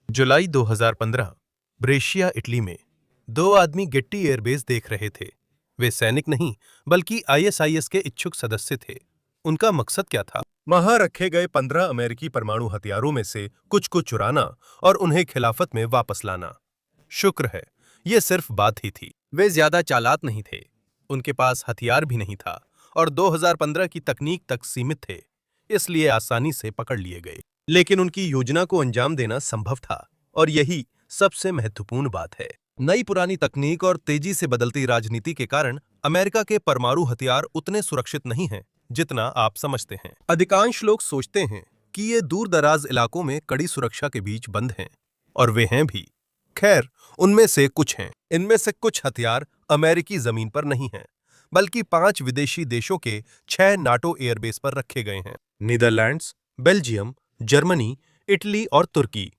जुलाई 2015 Brescia, Italy में दो आदमी गेट्टी एयरबेस देख रहे थे। वे सैनिक नहीं बल्कि आईएसआईएस के इच्छुक सदस्य थे। उनका मकसद क्या था? वहां रखे गए 15 अमेरिकी परमाणु हथियारों में से कुछ को चुराना और उन्हें खिलाफत में वापस लाना। शुक्र है, ये सिर्फ बात ही थी। वे ज्यादा चालाक नहीं थे, उनके पास हथियार भी नहीं था और 2015 की तकनीक तक सीमित थे, इसलिए आसानी से पकड़ लिए गए। लेकिन उनकी योजना को अंजाम देना संभव था और यही सबसे महत्वपूर्ण बात है। नई पुरानी तकनीक और तेजी से बदलती राजनीति के कारण अमेरिका के परमाणु हथियार उतने सुरक्षित नहीं हैं जितना आप समझते हैं। अधिकांश लोग सोचते हैं कि ये दूर दराज इलाकों में कड़ी सुरक्षा के बीच बंद हैं, और वे हैं भी। खैर, उनमें से कुछ हैं। इनमें से कुछ हथियार अमेरिकी जमीन पर नहीं हैं, बल्कि 5 विदेशी देशों के 6 नाटो एयरबेस पर रखे गए हैं। नीदरलैंड्स, बेल्जियम, जर्मनी, इटली और तुर्की।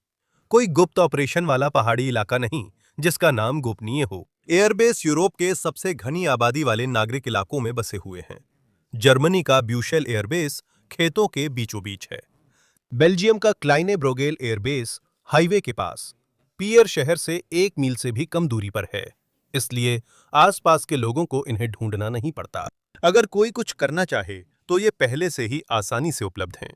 कोई गुप्त ऑपरेशन वाला पहाड़ी इलाका नहीं जिसका नाम गोपनीय हो। एयरबेस यूरोप के सबसे घनी आबादी वाले नागरिक इलाकों में बसे हुए हैं। जर्मनी का ब्यूशेल एयरबेस खेतों के बीचों बीच है। बेल्जियम का क्लाइने ब्रोगेल एयरबेस हाईवे के पास पियर शहर से 1 मील से भी कम दूरी पर है, इसलिए आसपास के लोगों को इन्हें ढूंढना नहीं पड़ता। अगर कोई कुछ करना चाहे तो ये पहले से ही आसानी से उपलब्ध हैं।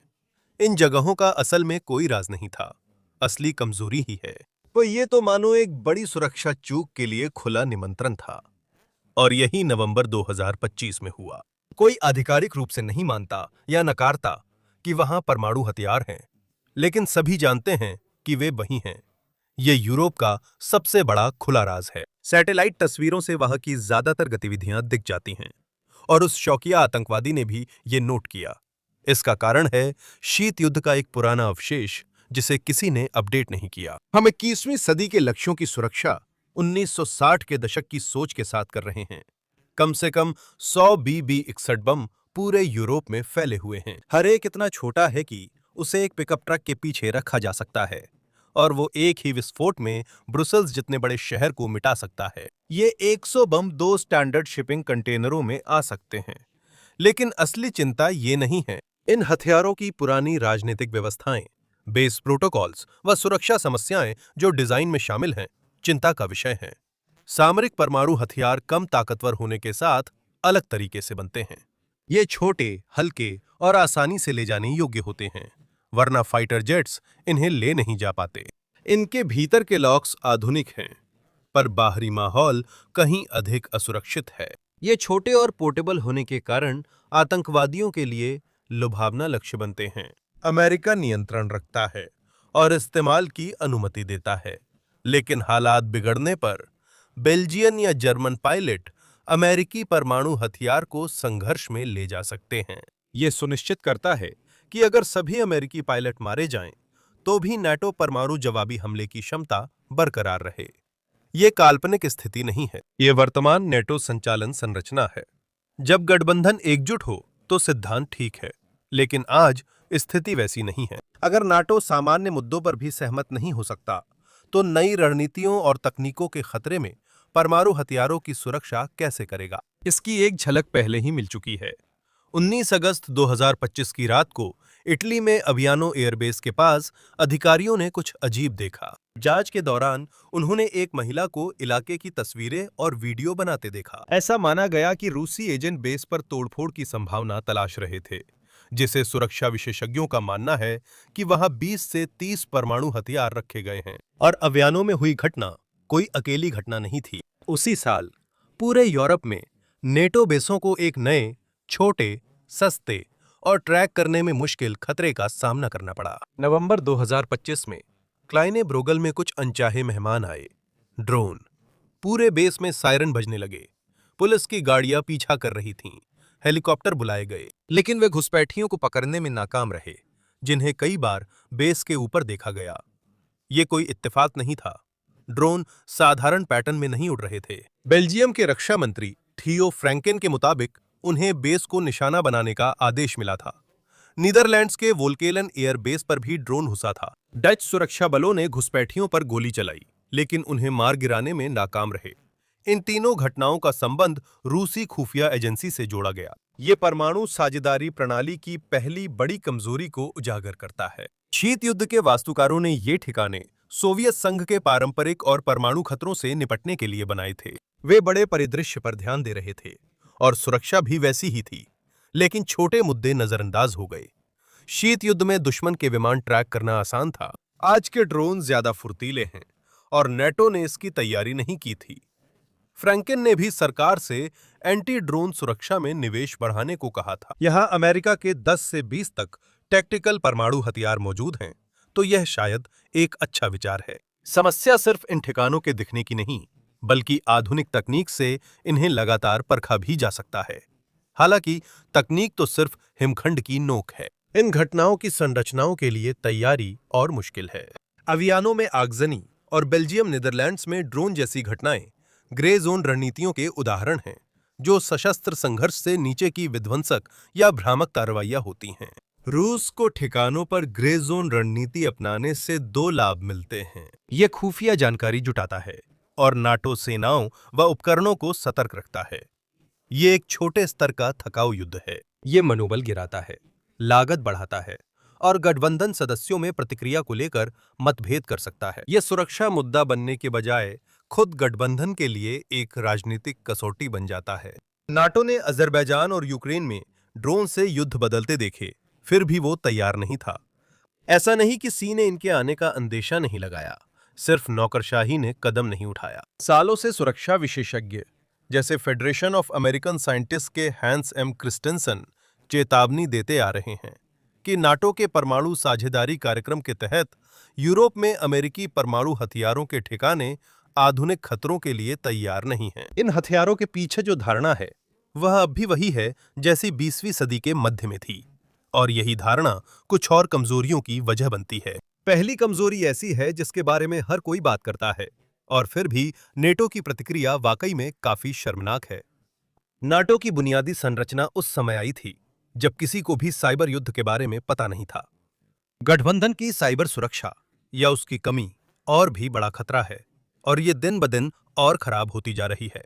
इन जगहों का असल में कोई राज नहीं था, असली कमजोरी ही है। तो ये तो मानो एक बड़ी सुरक्षा चूक के लिए खुला निमंत्रण था, और यही नवंबर 2025 में हुआ। कोई आधिकारिक रूप से नहीं मानता या नकारता कि वहां परमाणु हथियार हैं, लेकिन सभी जानते हैं कि वे वही हैं। ये यूरोप का सबसे बड़ा खुला राज है। सैटेलाइट तस्वीरों से वहां की ज्यादातर गतिविधियां दिख जाती हैं, और उस शौकिया आतंकवादी ने भी ये नोट किया। इसका कारण है शीत युद्ध का एक पुराना अवशेष जिसे किसी ने अपडेट नहीं किया। हम 21वीं सदी के लक्ष्यों की सुरक्षा 1960 के दशक की सोच के साथ कर रहे हैं। कम से कम 100 BB-61 बम पूरे यूरोप में फैले हुए हैं। हर एक इतना छोटा है कि उसे एक पिकअप ट्रक के पीछे रखा जा सकता है, और वो एक ही विस्फोट में ब्रुसेल्स जितने बड़े शहर को मिटा सकता है। ये 100 बम 2 स्टैंडर्ड शिपिंग कंटेनरों में आ सकते हैं। लेकिन असली चिंता ये नहीं है। इन हथियारों की पुरानी राजनीतिक व्यवस्थाएं, बेस प्रोटोकॉल्स व सुरक्षा समस्याएं जो डिजाइन में शामिल हैं, चिंता का विषय हैं। सामरिक परमाणु हथियार कम ताकतवर होने के साथ अलग तरीके से बनते हैं। ये छोटे, हल्के और आसानी से ले जाने योग्य होते हैं, वरना फाइटर जेट्स इन्हें ले नहीं जा पाते। इनके भीतर के लॉक्स आधुनिक हैं, पर बाहरी माहौल कहीं अधिक असुरक्षित है। ये छोटे और पोर्टेबल होने के कारण आतंकवादियों के लिए लुभावना लक्ष्य बनते हैं। अमेरिका नियंत्रण रखता है और इस्तेमाल की अनुमति देता है, लेकिन हालात बिगड़ने पर बेल्जियन या जर्मन पायलट अमेरिकी परमाणु हथियार को संघर्ष में ले जा सकते हैं। यह सुनिश्चित करता है कि अगर सभी अमेरिकी पायलट मारे जाएं, तो भी नाटो परमाणु जवाबी हमले की क्षमता बरकरार रहे। यह काल्पनिक स्थिति नहीं है, यह वर्तमान नेटो संचालन संरचना है। जब गठबंधन एकजुट हो तो सिद्धांत ठीक है, लेकिन आज स्थिति वैसी नहीं है। अगर नाटो सामान्य मुद्दों पर भी सहमत नहीं हो सकता, तो नई रणनीतियों और तकनीकों के खतरे में परमाणु हथियारों की सुरक्षा कैसे करेगा? इसकी एक झलक पहले ही मिल चुकी है। 19 अगस्त 2025 की रात को इटली में अवियानो एयरबेस के पास अधिकारियों ने कुछ अजीब देखा। जांच के दौरान उन्होंने एक महिला को इलाके की तस्वीरें और वीडियो बनाते देखा। ऐसा माना गया कि रूसी एजेंट बेस पर तोड़फोड़ की संभावना तलाश रहे थे, जिसे सुरक्षा विशेषज्ञों का मानना है कि वहां 20 से 30 परमाणु हथियार रखे गए हैं। और अवियानो में हुई घटना कोई अकेली घटना नहीं थी। उसी साल पूरे यूरोप में नेटो बेसों को एक नए, छोटे, सस्ते और ट्रैक करने में मुश्किल खतरे का सामना करना पड़ा। नवंबर 2025 में क्लाइने ब्रोगल में कुछ अनचाहे मेहमान आए। ड्रोन। पूरे बेस में सायरन बजने लगे। पुलिस की गाड़ियां पीछा कर रही थीं। हेलीकॉप्टर बुलाए गए, लेकिन वे घुसपैठियों को पकड़ने में नाकाम रहे, जिन्हें कई बार बेस के ऊपर देखा गया। ये कोई इत्तेफाक नहीं था। ड्रोन साधारण पैटर्न में नहीं उड़ रहे थे। बेल्जियम के रक्षा मंत्री थियो फ्रैंकेन के मुताबिक उन्हें बेस को निशाना बनाने का आदेश मिला था। नीदरलैंड्स के वोल्केलन एयर बेस पर भी ड्रोन घुसा था। डच सुरक्षा बलों ने घुसपैठियों पर गोली चलाई, लेकिन उन्हें मार गिराने में नाकाम रहे। इन तीनों घटनाओं का संबंध रूसी खुफिया एजेंसी से जोड़ा गया। ये परमाणु साझेदारी प्रणाली की पहली बड़ी कमजोरी को उजागर करता है। शीत युद्ध के वास्तुकारों ने ये ठिकाने सोवियत संघ के पारंपरिक और परमाणु खतरों से निपटने के लिए बनाए थे। वे बड़े परिदृश्य पर ध्यान दे रहे थे और सुरक्षा भी वैसी ही थी, लेकिन छोटे मुद्दे नजरअंदाज हो गए। शीत युद्ध में दुश्मन के विमान ट्रैक करना आसान था। आज के ड्रोन ज्यादा फुर्तीले हैं और नेटो ने इसकी तैयारी नहीं की थी। फ्रैंकेन ने भी सरकार से एंटी ड्रोन सुरक्षा में निवेश बढ़ाने को कहा था। यहां अमेरिका के 10 से 20 तक टैक्टिकल परमाणु हथियार मौजूद हैं, तो यह शायद एक अच्छा विचार है। समस्या सिर्फ इन ठिकानों के दिखने की नहीं, बल्कि आधुनिक तकनीक से इन्हें लगातार परखा भी जा सकता है। हालांकि तकनीक तो सिर्फ हिमखंड की नोक है। इन घटनाओं की संरचनाओं के लिए तैयारी और मुश्किल है। अवियानों में आगजनी और बेल्जियम नीदरलैंड्स में ड्रोन जैसी घटनाएं ग्रे जोन रणनीतियों के उदाहरण हैं, जो सशस्त्र संघर्ष से नीचे की विध्वंसक या भ्रामक कार्रवाइयां होती हैं। रूस को ठिकानों पर ग्रे जोन रणनीति अपनाने से 2 लाभ मिलते हैं। यह खुफिया जानकारी जुटाता है और नाटो सेनाओं व उपकरणों को सतर्क रखता है। ये एक छोटे स्तर का थकाऊ युद्ध है। ये मनोबल गिराता है, लागत बढ़ाता है और गठबंधन सदस्यों में प्रतिक्रिया को लेकर मतभेद कर सकता है। यह सुरक्षा मुद्दा बनने के बजाय खुद गठबंधन के लिए एक राजनीतिक कसौटी बन जाता है। नाटो ने अजरबैजान और यूक्रेन में ड्रोन से युद्ध बदलते देखे, फिर भी वो तैयार नहीं था। ऐसा नहीं कि सी ने इनके आने का अंदेशा नहीं लगाया, सिर्फ नौकरशाही ने कदम नहीं उठाया। सालों से सुरक्षा विशेषज्ञ जैसे फेडरेशन ऑफ अमेरिकन साइंटिस्ट के हैंस एम क्रिस्टेंसन चेतावनी देते आ रहे हैं कि नाटो के परमाणु साझेदारी कार्यक्रम के तहत यूरोप में अमेरिकी परमाणु हथियारों के ठिकाने आधुनिक खतरों के लिए तैयार नहीं हैं। इन हथियारों के पीछे जो धारणा है वह अब भी वही है जैसी 20वीं सदी के मध्य में थी, और यही धारणा कुछ और कमजोरियों की वजह बनती है। पहली कमजोरी ऐसी है जिसके बारे में हर कोई बात करता है, और फिर भी नेटो की प्रतिक्रिया वाकई में काफी शर्मनाक है। नाटो की बुनियादी संरचना उस समय आई थी जब किसी को भी साइबर युद्ध के बारे में पता नहीं था। गठबंधन की साइबर सुरक्षा या उसकी कमी और भी बड़ा खतरा है, और ये दिन ब दिन और खराब होती जा रही है।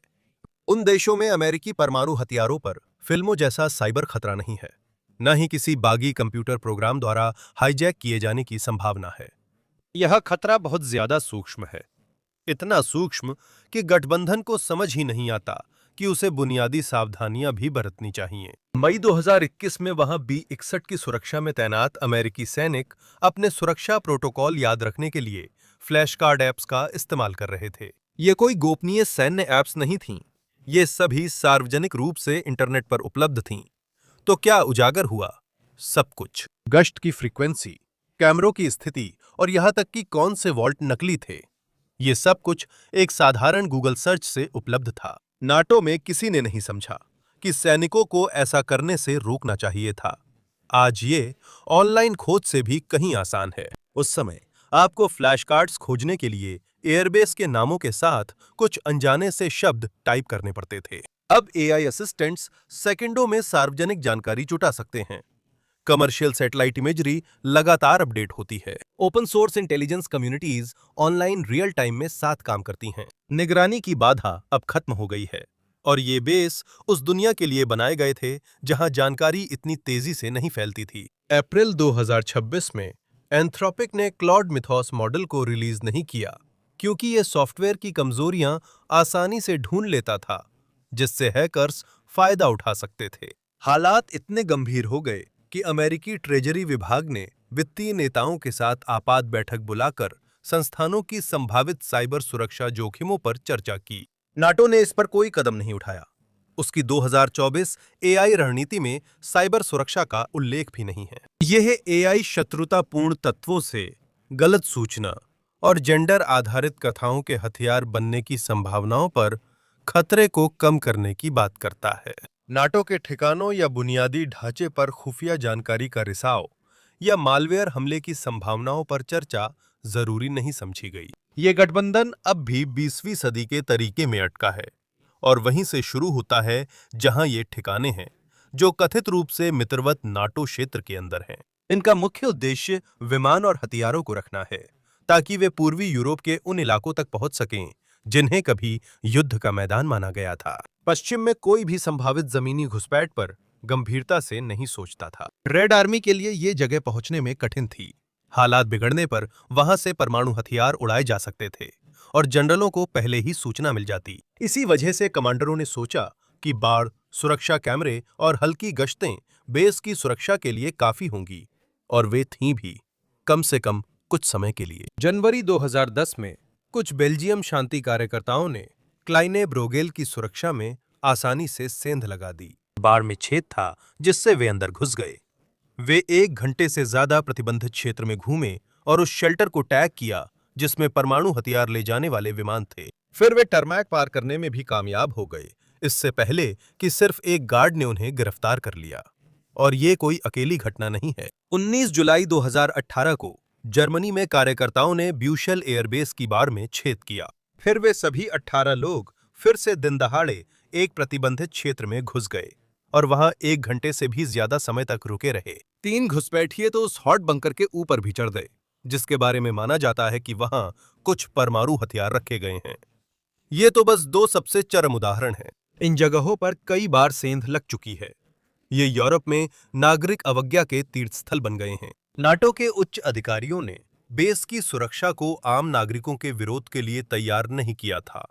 उन देशों में अमेरिकी परमाणु हथियारों पर फिल्मों जैसा साइबर खतरा नहीं है, न ही किसी बागी कंप्यूटर प्रोग्राम द्वारा हाईजैक किए जाने की संभावना है। यह खतरा बहुत ज्यादा सूक्ष्म है, इतना सूक्ष्म कि गठबंधन को समझ ही नहीं आता कि उसे बुनियादी सावधानियां भी बरतनी चाहिए। मई 2021 में वहां B-61 की सुरक्षा में तैनात अमेरिकी सैनिक अपने सुरक्षा प्रोटोकॉल याद रखने के लिए फ्लैश कार्ड ऐप्स का इस्तेमाल कर रहे थे। ये कोई गोपनीय सैन्य ऐप्स नहीं थीं, ये सभी सार्वजनिक रूप से इंटरनेट पर उपलब्ध थीं। तो क्या उजागर हुआ? सब कुछ। गश्त की फ्रीक्वेंसी, कैमरों की स्थिति और यहां तक कि कौन से वॉल्ट नकली थे, ये सब कुछ एक साधारण गूगल सर्च से उपलब्ध था। नाटो में किसी ने नहीं समझा कि सैनिकों को ऐसा करने से रोकना चाहिए था। आज ये ऑनलाइन खोज से भी कहीं आसान है। उस समय आपको फ्लैश कार्ड्स खोजने के लिए एयरबेस के नामों के साथ कुछ अनजाने से शब्द टाइप करने पड़ते थे। अब एआई असिस्टेंट्स सेकंडों में सार्वजनिक जानकारी जुटा सकते हैं। कमर्शियल सैटेलाइट इमेजरी लगातार अपडेट होती है। Open source intelligence communities online real time में साथ काम करती हैं। निगरानी की बाधा अब खत्म हो गई है, और ये बेस उस दुनिया के लिए बनाए गए थे जहां जानकारी इतनी तेजी से नहीं फैलती थी। अप्रैल 2026 में एंथ्रोपिक ने क्लॉड मिथोस मॉडल को रिलीज नहीं किया, क्योंकि यह सॉफ्टवेयर की कमजोरियां आसानी से ढूंढ लेता था, जिससे हैकर्स फायदा उठा सकते थे। हालात इतने गंभीर हो गए कि अमेरिकी ट्रेजरी विभाग ने वित्तीय नेताओं के साथ आपात बैठक बुलाकर संस्थानों की संभावित साइबर सुरक्षा जोखिमों पर चर्चा की। नाटो ने इस पर कोई कदम नहीं उठाया। उसकी 2024 एआई रणनीति में साइबर सुरक्षा का उल्लेख भी नहीं है। यह एआई शत्रुतापूर्ण तत्वों से, गलत सूचना और जेंडर आधारित कथाओं के हथियार बनने की संभावनाओं पर खतरे को कम करने की बात करता है। नाटो के ठिकानों या बुनियादी ढांचे पर खुफिया जानकारी का रिसाव या मालवेयर हमले की संभावनाओं पर चर्चा जरूरी नहीं समझी गई। ये गठबंधन अब भी 20वीं सदी के तरीके में अटका है, और वहीं से शुरू होता है जहां ये ठिकाने हैं जो कथित रूप से मित्रवत नाटो क्षेत्र के अंदर हैं। इनका मुख्य उद्देश्य विमान और हथियारों को रखना है, ताकि वे पूर्वी यूरोप के उन इलाकों तक पहुंच सकें जिन्हें कभी युद्ध का मैदान माना गया था। पश्चिम में कोई भी संभावित जमीनी घुसपैठ पर गंभीरता से नहीं सोचता था। रेड आर्मी के लिए ये जगह पहुंचने में कठिन थी, हालात बिगड़ने पर वहां से परमाणु हथियार उड़ाए जा सकते थे और जनरलों को पहले ही सूचना मिल जाती। इसी वजह से कमांडरों ने सोचा कि बाड़, सुरक्षा कैमरे और हल्की गश्तें बेस की सुरक्षा के लिए काफी होंगी, और वे थीं भी, कम से कम कुछ समय के लिए। जनवरी 2010 में कुछ बेल्जियम शांति कार्यकर्ताओं ने क्लाइने ब्रोगेल की सुरक्षा में आसानी से सेंध लगा दी। बाड़ में छेद था जिससे वे अंदर घुस गए। वे 1 घंटे से ज्यादा प्रतिबंधित क्षेत्र में घूमे और उस शेल्टर को टैग किया जिसमें परमाणु हथियार ले जाने वाले विमान थे। फिर वे टरमैक पार करने में भी कामयाब हो गए, इससे पहले कि सिर्फ एक गार्ड ने उन्हें गिरफ्तार कर लिया। और ये कोई अकेली घटना नहीं है। 19 जुलाई 2018 को जर्मनी में कार्यकर्ताओं ने ब्यूशेल एयरबेस की बाड़ में छेद किया। फिर वे सभी 18 लोग फिर से दिन दहाड़े एक प्रतिबंधित क्षेत्र में घुस गए और वहां 1 घंटे से भी ज्यादा समय तक रुके रहे। 3 घुसपैठिए तो उस हॉट बंकर के ऊपर भी चढ़ गए, जिसके बारे में माना जाता है कि वहां कुछ परमाणु हथियार रखे गए हैं। ये तो बस 2 सबसे चरम उदाहरण हैं। इन जगहों पर कई बार सेंध लग चुकी है। ये यूरोप में नागरिक अवज्ञा के तीर्थस्थल बन गए हैं। नाटो के उच्च अधिकारियों ने बेस की सुरक्षा को आम नागरिकों के विरोध के लिए तैयार नहीं किया था।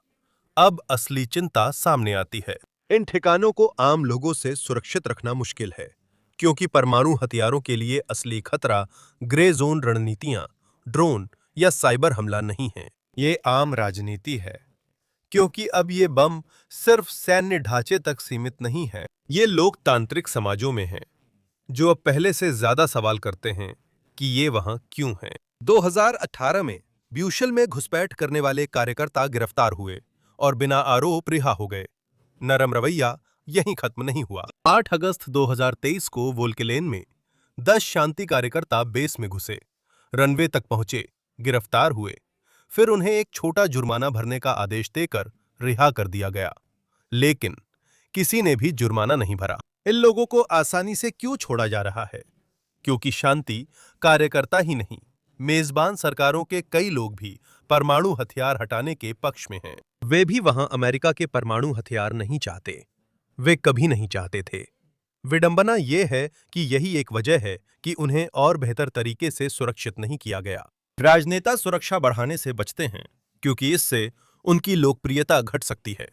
अब असली चिंता सामने आती है। इन ठिकानों को आम लोगों से सुरक्षित रखना मुश्किल है, क्योंकि परमाणु हथियारों के लिए असली खतरा ग्रे जोन रणनीतियां, ड्रोन या साइबर हमला नहीं है। ये आम राजनीति है, क्योंकि अब ये बम सिर्फ सैन्य ढांचे तक सीमित नहीं है। ये लोकतांत्रिक समाजों में है, जो अब पहले से ज्यादा सवाल करते हैं कि ये वहां क्यों है। 2018 में ब्यूशेल में घुसपैठ करने वाले कार्यकर्ता गिरफ्तार हुए और बिना आरोप रिहा हो गए। नरम रवैया यहीं खत्म नहीं हुआ। 8 अगस्त 2023 को वोल्केलेन में 10 शांति कार्यकर्ता बेस में घुसे, रनवे तक पहुंचे, गिरफ्तार हुए। फिर उन्हें एक छोटा जुर्माना भरने का आदेश देकर रिहा कर दिया गया, लेकिन किसी ने भी जुर्माना नहीं भरा। इन लोगों को आसानी से क्यों छोड़ा जा रहा है? क्योंकि शांति कार्यकर्ता ही नहीं, मेजबान सरकारों के कई लोग भी परमाणु हथियार हटाने के पक्ष में हैं। वे भी वहां अमेरिका के परमाणु हथियार नहीं चाहते। वे कभी नहीं चाहते थे। विडंबना यह है कि यही एक वजह है कि उन्हें और बेहतर तरीके से सुरक्षित नहीं किया गया। राजनेता सुरक्षा बढ़ाने से बचते हैं क्योंकि इससे उनकी लोकप्रियता घट सकती है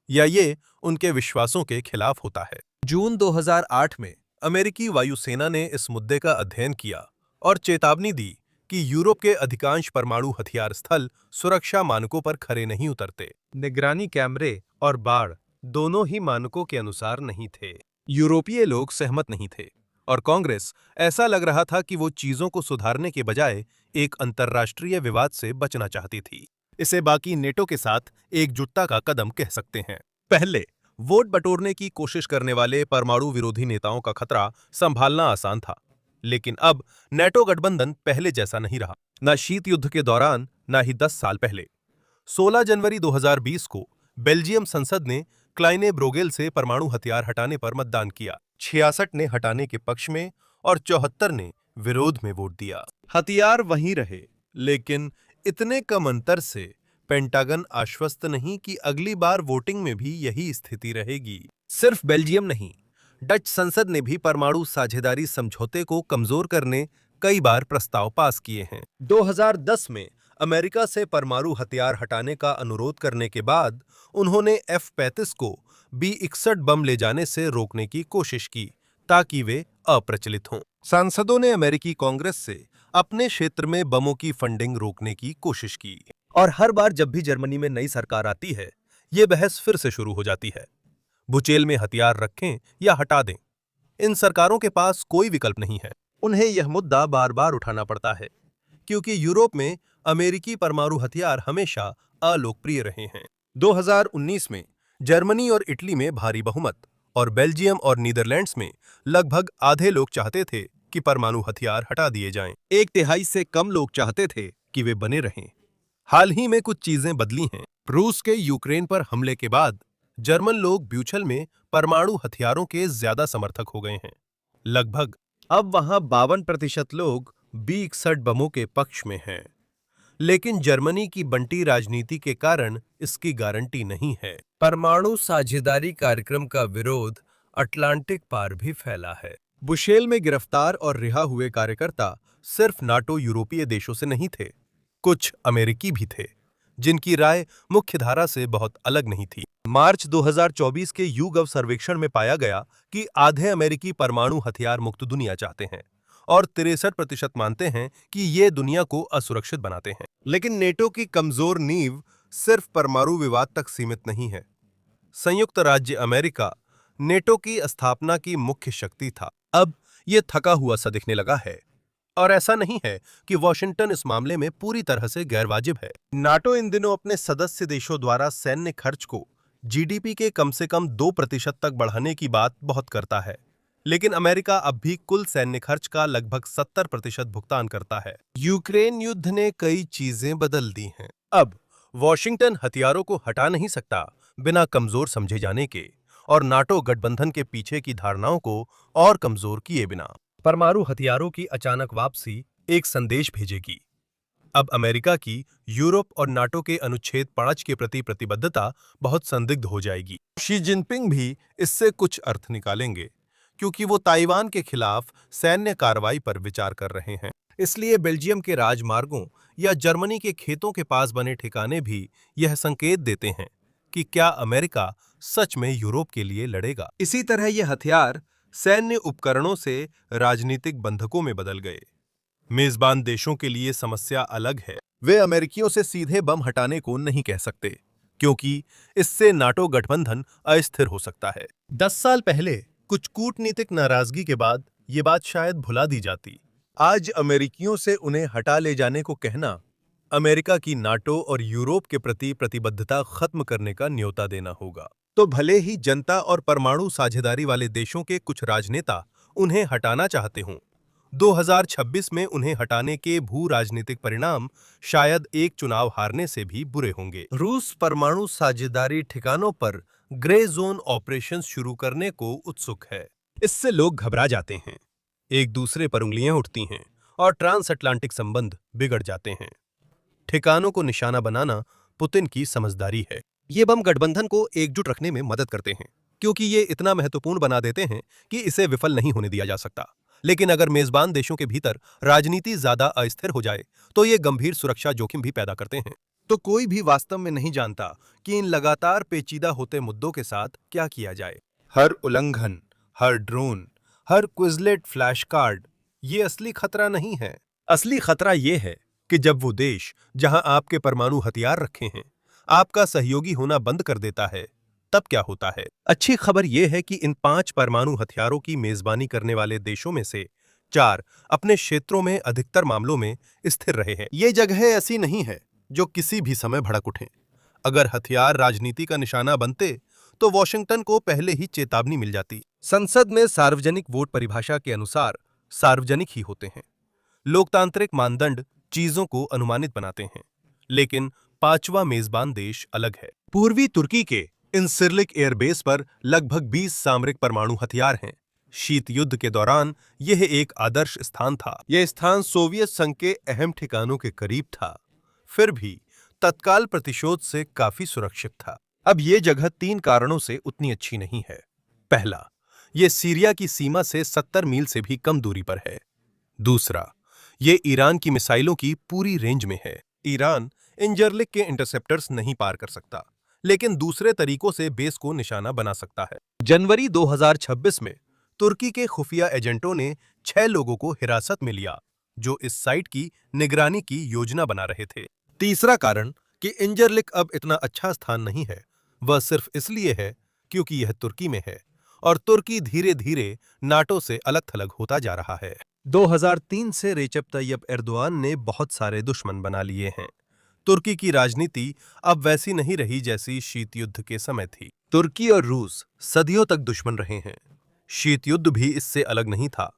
या ये उनके विश्वासों के खिलाफ होता है। जून 2008 में अमेरिकी वायुसेना ने इस मुद्दे का अध्ययन किया और चेतावनी दी कि यूरोप के अधिकांश परमाणु हथियार स्थल सुरक्षा मानकों पर खरे नहीं उतरते। निगरानी कैमरे और बाड़ दोनों ही मानकों के अनुसार नहीं थे। यूरोपीय लोग सहमत नहीं थे और कांग्रेस ऐसा लग रहा था कि वो चीजों को सुधारने के बजाय एक अंतर्राष्ट्रीय विवाद से बचना चाहती थी। इसे बाकी नेटो के साथ एकजुटता का कदम कह सकते हैं। पहले वोट बटोरने की कोशिश करने वाले परमाणु विरोधी नेताओं का खतरा संभालना आसान था, लेकिन अब नेटो गठबंधन पहले जैसा नहीं रहा, न शीत युद्ध के दौरान न ही 10 साल पहले। 16 जनवरी 2020 को बेल्जियम संसद ने क्लाइने ब्रोगेल से परमाणु हथियार हटाने पर मतदान किया। 66 ने हटाने के पक्ष में और 74 ने विरोध में वोट दिया। हथियार वहीं रहे, लेकिन इतने कम अंतर से पेंटागन आश्वस्त नहीं कि अगली बार वोटिंग में भी यही स्थिति रहेगी। सिर्फ बेल्जियम नहीं, डच संसद ने भी परमाणु साझेदारी समझौते को कमजोर करने कई बार प्रस्ताव पास किए हैं। 2010 में अमेरिका से परमाणु हथियार हटाने का अनुरोध करने के बाद उन्होंने F-35 को B-61 बम ले जाने से रोकने की कोशिश की ताकि वे अप्रचलित हों। सांसदों ने अमेरिकी कांग्रेस से अपने क्षेत्र में बमों की फंडिंग रोकने की कोशिश की, और हर बार जब भी जर्मनी में नई सरकार आती है, ये बहस फिर से शुरू हो जाती है। बुचेल में हथियार रखें या हटा दें, इन सरकारों के पास कोई विकल्प नहीं है। उन्हें यह मुद्दा बार बार उठाना पड़ता है, क्योंकि यूरोप में अमेरिकी परमाणु हथियार हमेशा अलोकप्रिय रहे हैं। 2019 में जर्मनी और इटली में भारी बहुमत और बेल्जियम और नीदरलैंड्स में लगभग आधे लोग चाहते थे कि परमाणु हथियार हटा दिए जाएं। 1/3 से कम लोग चाहते थे कि वे बने रहें। हाल ही में कुछ चीजें बदली हैं। रूस के यूक्रेन पर हमले के बाद जर्मन लोग ब्यूशेल में परमाणु हथियारों के ज्यादा समर्थक हो गए हैं। लगभग अब वहां 52% लोग B-61 बमों के पक्ष में हैं। लेकिन जर्मनी की बंटी राजनीति के कारण इसकी गारंटी नहीं है। परमाणु साझेदारी कार्यक्रम का विरोध अटलांटिक पार भी फैला है। बुशेल में गिरफ्तार और रिहा हुए कार्यकर्ता सिर्फ नाटो यूरोपीय देशों से नहीं थे, कुछ अमेरिकी भी थे जिनकी राय मुख्यधारा से बहुत अलग नहीं थी। मार्च 2024 के YouGov सर्वेक्षण में पाया गया कि आधे अमेरिकी परमाणु हथियार मुक्त दुनिया चाहते हैं और 63% मानते हैं कि ये दुनिया को असुरक्षित बनाते हैं। लेकिन नेटो की कमजोर नींव सिर्फ परमाणु विवाद तक सीमित नहीं है। संयुक्त राज्य अमेरिका नेटो की स्थापना की मुख्य शक्ति था, अब यह थका हुआ सा दिखने लगा है। और ऐसा नहीं है कि वॉशिंगटन इस मामले में पूरी तरह से गैरवाजिब है। नाटो इन दिनों अपने सदस्य देशों द्वारा सैन्य खर्च को जीडीपी के कम से कम 2% तक बढ़ाने की बात बहुत करता है, लेकिन अमेरिका अब भी कुल सैन्य खर्च का लगभग 70% भुगतान करता है। यूक्रेन युद्ध ने कई चीजें बदल दी हैं। अब वॉशिंगटन हथियारों को हटा नहीं सकता बिना कमजोर समझे जाने के, और नाटो गठबंधन के पीछे की धारणाओं को और कमजोर किए बिना। परमाणु हथियारों की अचानक वापसी एक संदेश भेजेगी। अब अमेरिका की यूरोप और नाटो के अनुच्छेद 5 के प्रति प्रतिबद्धता बहुत संदिग्ध हो जाएगी। शी जिनपिंग भी इससे कुछ अर्थ निकालेंगे, क्योंकि वो ताइवान के खिलाफ सैन्य कार्रवाई पर विचार कर रहे हैं। इसलिए बेल्जियम के राजमार्गों या जर्मनी के खेतों के पास बने ठिकाने भी यह संकेत देते हैं कि क्या अमेरिका सच में यूरोप के लिए लड़ेगा। इसी तरह यह हथियार सैन्य उपकरणों से राजनीतिक बंधकों में बदल गए। मेजबान देशों के लिए समस्या अलग है। वे अमेरिकियों से सीधे बम हटाने को नहीं कह सकते, क्योंकि इससे नाटो गठबंधन अस्थिर हो सकता है। 10 साल पहले कुछ कूटनीतिक नाराजगी के बाद ये बात शायद भुला दी जाती। आज अमेरिकियों से उन्हें हटा ले जाने को कहना अमेरिका की नाटो और यूरोप के प्रति प्रतिबद्धता खत्म करने का न्योता देना होगा। तो भले ही जनता और परमाणु साझेदारी वाले देशों के कुछ राजनेता उन्हें हटाना चाहते हों, 2026 में उन्हें हटाने के भू राजनीतिक परिणाम शायद एक चुनाव हारने से भी बुरे होंगे। रूस परमाणु साझेदारी ठिकानों पर ग्रे जोन ऑपरेशंस शुरू करने को उत्सुक है। इससे लोग घबरा जाते हैं, एक दूसरे पर उंगलियां उठती हैं और ट्रांस अटलांटिक संबंध बिगड़ जाते हैं। ठिकानों को निशाना बनाना पुतिन की समझदारी है। ये बम गठबंधन को एकजुट रखने में मदद करते हैं, क्योंकि ये इतना महत्वपूर्ण बना देते हैं कि इसे विफल नहीं होने दिया जा सकता। लेकिन अगर मेजबान देशों के भीतर राजनीति ज्यादा अस्थिर हो जाए तो ये गंभीर सुरक्षा जोखिम भी पैदा करते हैं। तो कोई भी वास्तव में नहीं जानता कि इन लगातार पेचीदा होते मुद्दों के साथ क्या किया जाए। हर उल्लंघन, हर ड्रोन, हर क्विजलेट फ्लैश कार्ड ये असली खतरा नहीं है। असली खतरा ये है कि जब वो देश जहां आपके परमाणु हथियार रखे हैं आपका सहयोगी होना बंद कर देता है, तब क्या होता है। अच्छी खबर यह है कि इन 5 परमाणु हथियारों की मेजबानी करने वाले देशों में से 4 अपने क्षेत्रों में अधिकतर मामलों में स्थिर रहे हैं। ये जगह ऐसी नहीं है जो किसी भी समय भड़क उठें। अगर हथियार राजनीति का निशाना बनते तो वॉशिंगटन को पहले ही चेतावनी मिल जाती। संसद में सार्वजनिक वोट परिभाषा के अनुसार सार्वजनिक ही होते हैं। लोकतांत्रिक मानदंड चीजों को अनुमानित बनाते हैं, लेकिन 5वां मेजबान देश अलग है। पूर्वी तुर्की के इंसिरलिक एयरबेस पर लगभग 20 सामरिक परमाणु हथियार हैं। शीत युद्ध के दौरान यह एक आदर्श स्थान था। यह स्थान सोवियत संघ के अहम ठिकानों के करीब था, फिर भी तत्काल प्रतिशोध से काफी सुरक्षित था। अब यह जगह 3 कारणों से उतनी अच्छी नहीं है। पहला, यह सीरिया की सीमा से 70 मील से भी कम दूरी पर है। दूसरा, यह ईरान की मिसाइलों की पूरी रेंज में है। ईरान इंजरलिक के इंटरसेप्टर्स नहीं पार कर सकता, लेकिन दूसरे तरीकों से बेस को निशाना बना सकता है। जनवरी 2026 में तुर्की के खुफिया एजेंटों ने 6 लोगों को हिरासत में लिया जो इस साइट की निगरानी की योजना बना रहे थे। तीसरा कारण कि इंजरलिक अब इतना अच्छा स्थान नहीं है, वह सिर्फ इसलिए है क्योंकि यह तुर्की में है और तुर्की धीरे धीरे नाटो से अलग थलग होता जा रहा है। 2003 से रेचेप तय्यप एर्दोआन ने बहुत सारे दुश्मन बना लिए हैं। तुर्की की राजनीति अब वैसी नहीं रही जैसी शीत युद्ध के समय थी। तुर्की और रूस सदियों तक दुश्मन रहे हैं। शीत युद्ध भी इससे अलग नहीं था।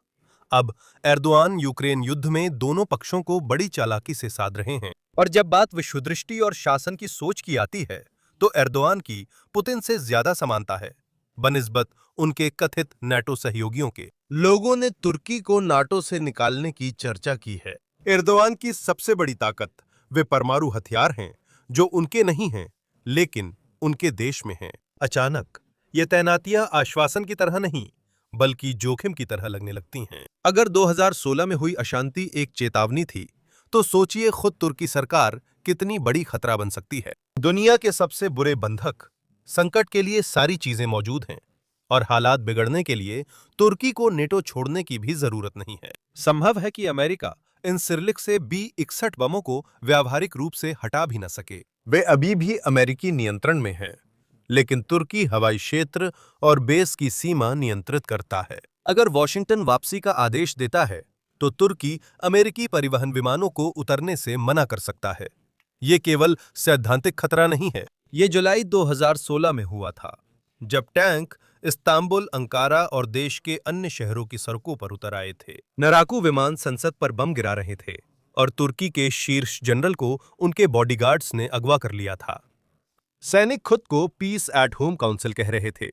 अब एर्दोआन यूक्रेन युद्ध में दोनों पक्षों को बड़ी चालाकी से साध रहे हैं, और जब बात विश्वदृष्टि और शासन की सोच की आती है तो एर्दोआन की पुतिन से ज्यादा समानता है बनिस्बत उनके कथित नाटो सहयोगियों के। लोगों ने तुर्की को नाटो से निकालने की चर्चा की है। एर्दोआन की सबसे बड़ी ताकत वे परमाणु हथियार हैं जो उनके नहीं हैं, लेकिन उनके देश में हैं। अचानक ये तैनातियां आश्वासन की तरह नहीं बल्कि जोखिम की तरह लगने लगती हैं। अगर 2016 में हुई अशांति एक चेतावनी थी, तो सोचिए खुद तुर्की सरकार कितनी बड़ी खतरा बन सकती है। दुनिया के सबसे बुरे बंधक संकट के लिए सारी चीजें मौजूद हैं और हालात बिगड़ने के लिए तुर्की को नेटो छोड़ने की भी जरूरत नहीं है। संभव है कि अमेरिका इंसिरलिक से B-61 बमों को व्यावहारिक रूप से हटा भी न सके। वे अभी भी अमेरिकी नियंत्रण में हैं, लेकिन तुर्की हवाई क्षेत्र और बेस की सीमा नियंत्रित करता है। अगर वॉशिंगटन वापसी का आदेश देता है, तो तुर्की अमेरिकी परिवहन विमानों को उतरने से मना कर सकता है। ये केवल सैद्धांतिक खतरा नहीं है। ये जुलाई 2016 में हुआ था, जब टैंक इस्तांबुल, अंकारा और देश के अन्य शहरों की सड़कों पर उतर आए थे। लड़ाकू विमान संसद पर बम गिरा रहे थे और तुर्की के शीर्ष जनरल को उनके बॉडीगार्ड्स ने अगवा कर लिया था। सैनिक खुद को पीस एट होम काउंसिल कह रहे थे।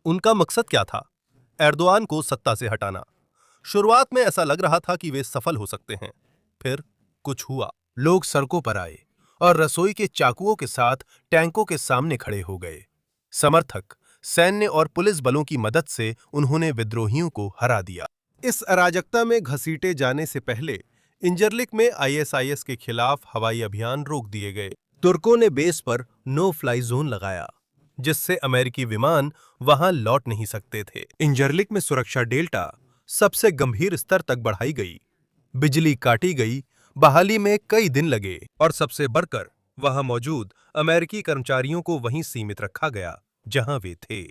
उनका मकसद क्या था? एर्दोआन को सत्ता से हटाना। शुरुआत में ऐसा लग रहा था कि वे सफल हो सकते हैं। फिर कुछ हुआ। लोग सड़कों पर आए और रसोई के चाकुओं के साथ टैंकों के सामने खड़े हो गए। समर्थक, सैन्य और पुलिस बलों की मदद से उन्होंने विद्रोहियों को हरा दिया। इस अराजकता में घसीटे जाने से पहले इंजरलिक में ISIS के खिलाफ हवाई अभियान रोक दिए गए। तुर्कों ने बेस पर नो फ्लाई जोन लगाया, जिससे अमेरिकी विमान वहां लौट नहीं सकते थे। इंजरलिक में सुरक्षा डेल्टा सबसे गंभीर स्तर तक बढ़ाई गई। बिजली काटी गई, बहाली में कई दिन लगे और सबसे बढ़कर वहां मौजूद अमेरिकी कर्मचारियों को वहीं सीमित रखा गया जहां वे थे।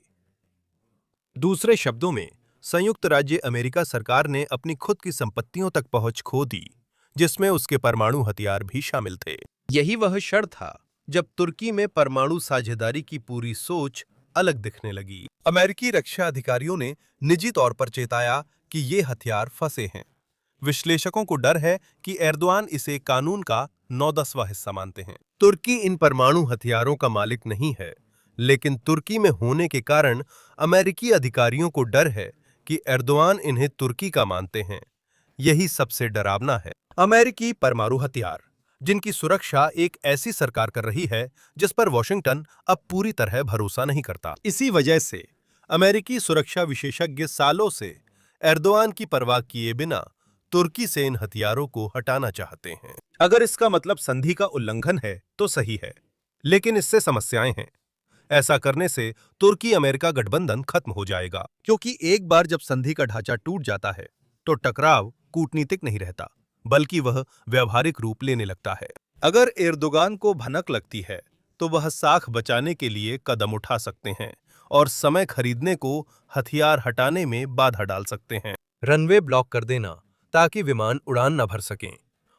दूसरे शब्दों में, संयुक्त राज्य अमेरिका सरकार ने अपनी खुद की संपत्तियों तक पहुंच खो दी, जिसमें उसके परमाणु हथियार भी शामिल थे। यही वह क्षण था जब तुर्की में परमाणु साझेदारी की पूरी सोच अलग दिखने लगी। अमेरिकी रक्षा अधिकारियों ने निजी तौर पर चेताया कि ये हथियार फंसे हैं। विश्लेषकों को डर है कि एर्दोआन इसे कानून का 9/10वां हिस्सा मानते हैं। तुर्की इन परमाणु हथियारों का मालिक नहीं है, लेकिन तुर्की में होने के कारण अमेरिकी अधिकारियों को डर है कि एर्दोआन इन्हें तुर्की का मानते हैं। यही सबसे डरावना है। अमेरिकी परमाणु हथियार, जिनकी सुरक्षा एक ऐसी सरकार कर रही है जिस पर वॉशिंगटन अब पूरी तरह भरोसा नहीं करता। इसी वजह से अमेरिकी सुरक्षा विशेषज्ञ सालों से एर्दोआन की परवाह किए बिना तुर्की से इन हथियारों को हटाना चाहते हैं। अगर इसका मतलब संधि का उल्लंघन है तो सही है, लेकिन इससे समस्याएं हैं। ऐसा करने से तुर्की अमेरिका गठबंधन खत्म हो जाएगा, क्योंकि एक बार जब संधि का ढांचा टूट जाता है तो टकराव कूटनीतिक नहीं रहता, बल्कि वह व्यावहारिक रूप लेने लगता है। अगर एर्दोगान को भनक लगती है तो वह साख बचाने के लिए कदम उठा सकते हैं और समय खरीदने को हथियार हटाने में बाधा डाल सकते हैं। रनवे ब्लॉक कर देना ताकि विमान उड़ान न भर सकें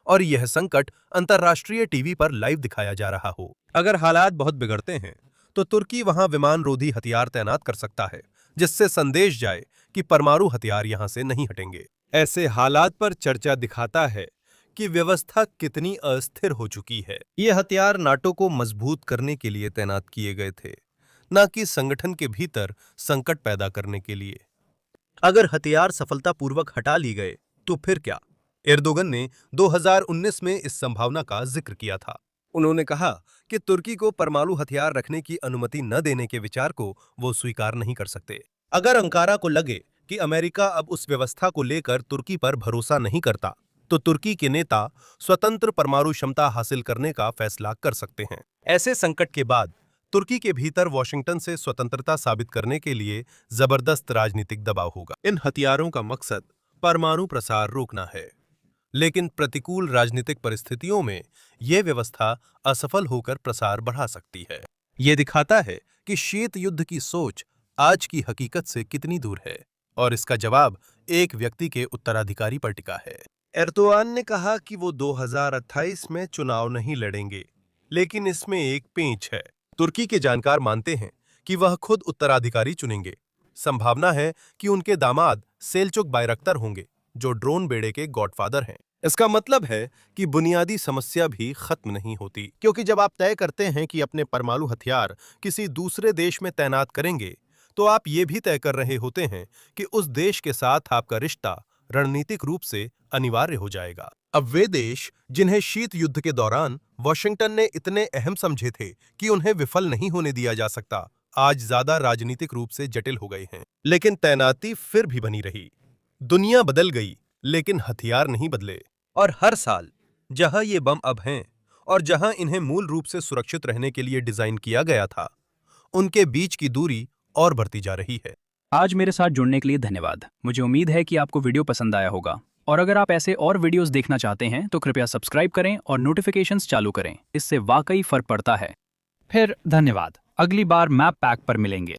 और यह संकट अंतर्राष्ट्रीय टीवी पर लाइव दिखाया जा रहा हो। अगर हालात बहुत बिगड़ते हैं तो तुर्की वहां विमान रोधी हथियार तैनात कर सकता है, जिससे संदेश जाए कि परमाणु हथियार यहां से नहीं हटेंगे। ऐसे हालात पर चर्चा दिखाता है कि व्यवस्था कितनी अस्थिर हो चुकी है। ये हथियार नाटो को मजबूत करने के लिए तैनात किए गए थे, न कि संगठन के भीतर संकट पैदा करने के लिए। अगर हथियार सफलतापूर्वक हटा लिए गए तो फिर क्या? एर्दोगन ने 2019 में इस संभावना का जिक्र किया था। उन्होंने कहा कि तुर्की को परमाणु हथियार रखने की अनुमति न देने के विचार को वो स्वीकार नहीं कर सकते। अगर अंकारा को लगे कि अमेरिका अब उस व्यवस्था को लेकर तुर्की पर भरोसा नहीं करता, तो तुर्की के नेता स्वतंत्र परमाणु क्षमता हासिल करने का फैसला कर सकते हैं। ऐसे संकट के बाद तुर्की के भीतर वॉशिंगटन से स्वतंत्रता साबित करने के लिए जबरदस्त राजनीतिक दबाव होगा। इन हथियारों का मकसद परमाणु प्रसार रोकना है, लेकिन प्रतिकूल राजनीतिक परिस्थितियों में यह व्यवस्था असफल होकर प्रसार बढ़ा सकती है। यह दिखाता है कि शीत युद्ध की सोच आज की हकीकत से कितनी दूर है, और इसका जवाब एक व्यक्ति के उत्तराधिकारी पर टिका है। एर्दोआन ने कहा कि वो 2028 में चुनाव नहीं लड़ेंगे, लेकिन इसमें एक पेंच है। तुर्की के जानकार मानते हैं कि वह खुद उत्तराधिकारी चुनेंगे। संभावना है कि उनके दामाद सेल्चुक बायरक्तर होंगे, जो ड्रोन बेड़े के गॉडफादर हैं। इसका मतलब है कि बुनियादी समस्या भी खत्म नहीं होती, क्योंकि जब आप तय करते हैं कि अपने परमाणु हथियार किसी दूसरे देश में तैनात करेंगे, तो आप ये भी तय कर रहे होते हैं कि उस देश के साथ आपका रिश्ता रणनीतिक रूप से अनिवार्य हो जाएगा। अब वे देश जिन्हें शीत युद्ध के दौरान वॉशिंगटन ने इतने अहम समझे थे कि उन्हें विफल नहीं होने दिया जा सकता, आज ज्यादा राजनीतिक रूप से जटिल हो गए हैं, लेकिन तैनाती फिर भी बनी रही। दुनिया बदल गई, लेकिन हथियार नहीं बदले। और हर साल जहां ये बम अब हैं और जहां इन्हें मूल रूप से सुरक्षित रहने के लिए डिजाइन किया गया था, उनके बीच की दूरी और बढ़ती जा रही है। आज मेरे साथ जुड़ने के लिए धन्यवाद। मुझे उम्मीद है कि आपको वीडियो पसंद आया होगा, और अगर आप ऐसे और वीडियोस देखना चाहते हैं तो कृपया सब्सक्राइब करें और नोटिफिकेशंस चालू करें। इससे वाकई फर्क पड़ता है। फिर धन्यवाद। अगली बार मैप पैक पर मिलेंगे।